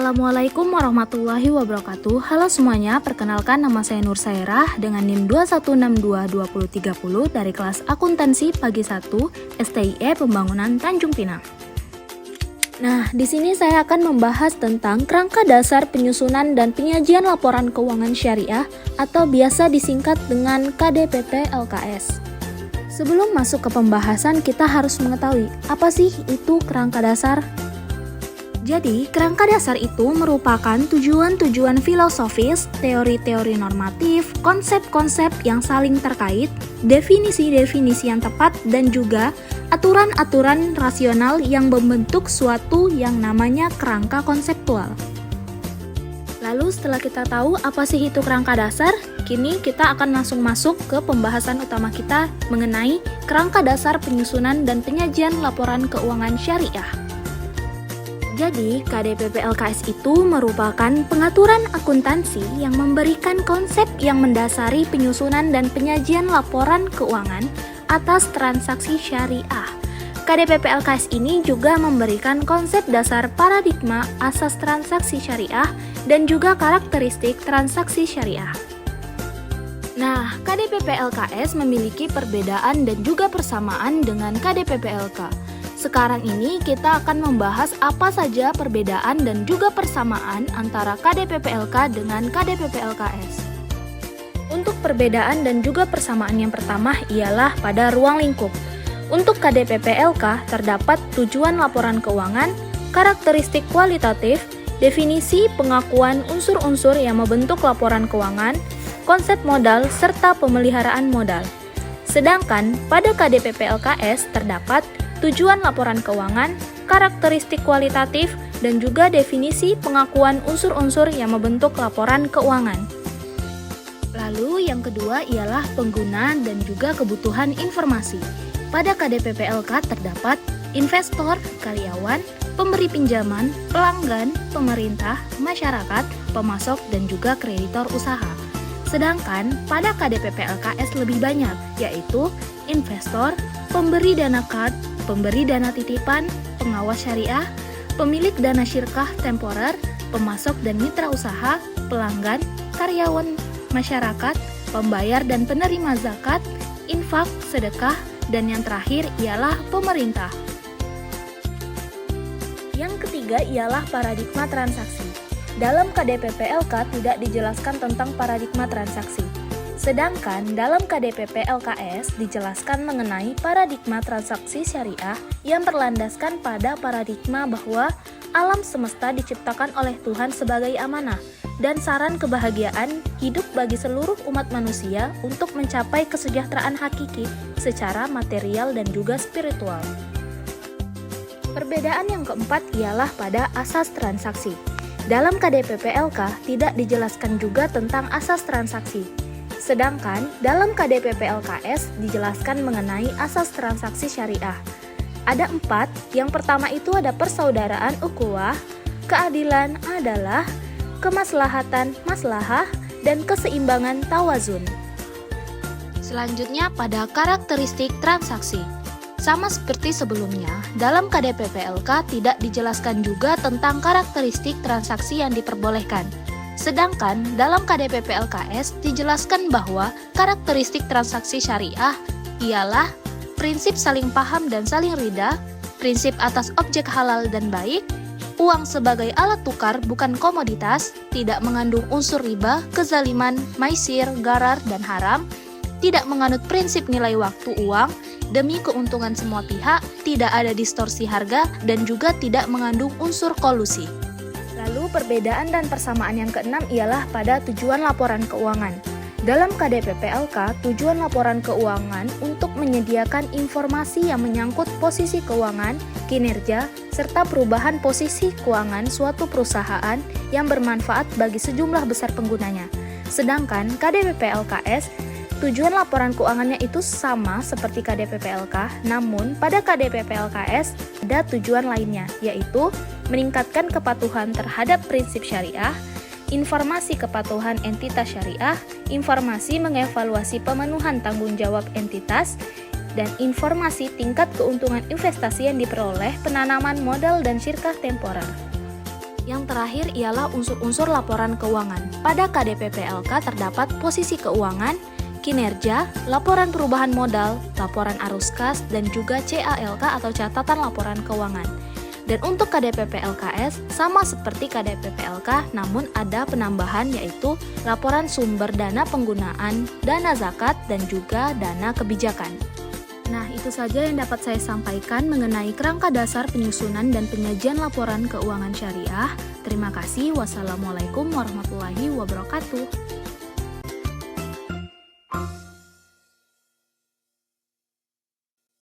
Assalamualaikum warahmatullahi wabarakatuh. Halo semuanya, perkenalkan nama saya Nur Sairah dengan NIM 21622030 dari kelas Akuntansi Pagi 1 STIE Pembangunan Tanjung Pinang. Nah, di sini saya akan membahas tentang kerangka dasar penyusunan dan penyajian laporan keuangan syariah atau biasa disingkat dengan KDPP LKS. Sebelum masuk ke pembahasan, kita harus mengetahui apa sih itu kerangka dasar. Jadi, kerangka dasar itu merupakan tujuan-tujuan filosofis, teori-teori normatif, konsep-konsep yang saling terkait, definisi-definisi yang tepat, dan juga aturan-aturan rasional yang membentuk suatu yang namanya kerangka konseptual. Lalu setelah kita tahu apa sih itu kerangka dasar, kini kita akan langsung masuk ke pembahasan utama kita mengenai kerangka dasar penyusunan dan penyajian laporan keuangan syariah. Jadi, KDPP LKS itu merupakan pengaturan akuntansi yang memberikan konsep yang mendasari penyusunan dan penyajian laporan keuangan atas transaksi syariah. KDPP LKS ini juga memberikan konsep dasar paradigma asas transaksi syariah dan juga karakteristik transaksi syariah. Nah, KDPP LKS memiliki perbedaan dan juga persamaan dengan KDPP LK. Sekarang ini kita akan membahas apa saja perbedaan dan juga persamaan antara KDPP LK dengan KDPP LKS. Untuk perbedaan dan juga persamaan yang pertama ialah pada ruang lingkup. Untuk KDPP LK terdapat tujuan laporan keuangan, karakteristik kualitatif, definisi pengakuan unsur-unsur yang membentuk laporan keuangan, konsep modal, serta pemeliharaan modal. Sedangkan pada KDPP LKS terdapat tujuan laporan keuangan, karakteristik kualitatif, dan juga definisi pengakuan unsur-unsur yang membentuk laporan keuangan. Lalu yang kedua ialah pengguna dan juga kebutuhan informasi. Pada KDPP LK terdapat investor, karyawan, pemberi pinjaman, pelanggan, pemerintah, masyarakat, pemasok, dan juga kreditor usaha. Sedangkan pada KDPP LKS lebih banyak, yaitu investor, pemberi dana card, pemberi dana titipan, pengawas syariah, pemilik dana syirkah temporer, pemasok dan mitra usaha, pelanggan, karyawan masyarakat, pembayar dan penerima zakat, infak, sedekah, dan yang terakhir ialah pemerintah. Yang ketiga ialah paradigma transaksi. Dalam KDPP LK tidak dijelaskan tentang paradigma transaksi. Sedangkan dalam KDPP LKS dijelaskan mengenai paradigma transaksi syariah yang berlandaskan pada paradigma bahwa alam semesta diciptakan oleh Tuhan sebagai amanah dan saran kebahagiaan hidup bagi seluruh umat manusia untuk mencapai kesejahteraan hakiki secara material dan juga spiritual. Perbedaan yang keempat ialah pada asas transaksi. Dalam KDPP LK tidak dijelaskan juga tentang asas transaksi. Sedangkan dalam KDPP LKS dijelaskan mengenai asas transaksi syariah. Ada 4, yang pertama itu ada persaudaraan ukhuwah, keadilan adalah, kemaslahatan maslahah, dan keseimbangan tawazun. Selanjutnya pada karakteristik transaksi. Sama seperti sebelumnya, dalam KDPP LK tidak dijelaskan juga tentang karakteristik transaksi yang diperbolehkan. Sedangkan dalam KDPP LKS dijelaskan bahwa karakteristik transaksi syariah ialah prinsip saling paham dan saling ridha, prinsip atas objek halal dan baik, uang sebagai alat tukar bukan komoditas, tidak mengandung unsur riba, kezaliman, maisir, gharar, dan haram, tidak menganut prinsip nilai waktu uang, demi keuntungan semua pihak, tidak ada distorsi harga, dan juga tidak mengandung unsur kolusi. Lalu perbedaan dan persamaan yang keenam ialah pada tujuan laporan keuangan. Dalam KDPP LK, tujuan laporan keuangan untuk menyediakan informasi yang menyangkut posisi keuangan, kinerja, serta perubahan posisi keuangan suatu perusahaan yang bermanfaat bagi sejumlah besar penggunanya. Sedangkan KDPP LKS, tujuan laporan keuangannya itu sama seperti KDPP LK, namun pada KDPP LKS ada tujuan lainnya, yaitu meningkatkan kepatuhan terhadap prinsip syariah, informasi kepatuhan entitas syariah, informasi mengevaluasi pemenuhan tanggung jawab entitas, dan informasi tingkat keuntungan investasi yang diperoleh penanaman modal dan syirkah temporer. Yang terakhir ialah unsur-unsur laporan keuangan. Pada KDPPLK terdapat posisi keuangan, kinerja, laporan perubahan modal, laporan arus kas, dan juga CALK atau catatan laporan keuangan. Dan untuk KDPPLKS sama seperti KDPPLK, namun ada penambahan yaitu laporan sumber dana penggunaan, dana zakat, dan juga dana kebijakan. Nah, itu saja yang dapat saya sampaikan mengenai kerangka dasar penyusunan dan penyajian laporan keuangan syariah. Terima kasih. Wassalamualaikum warahmatullahi wabarakatuh.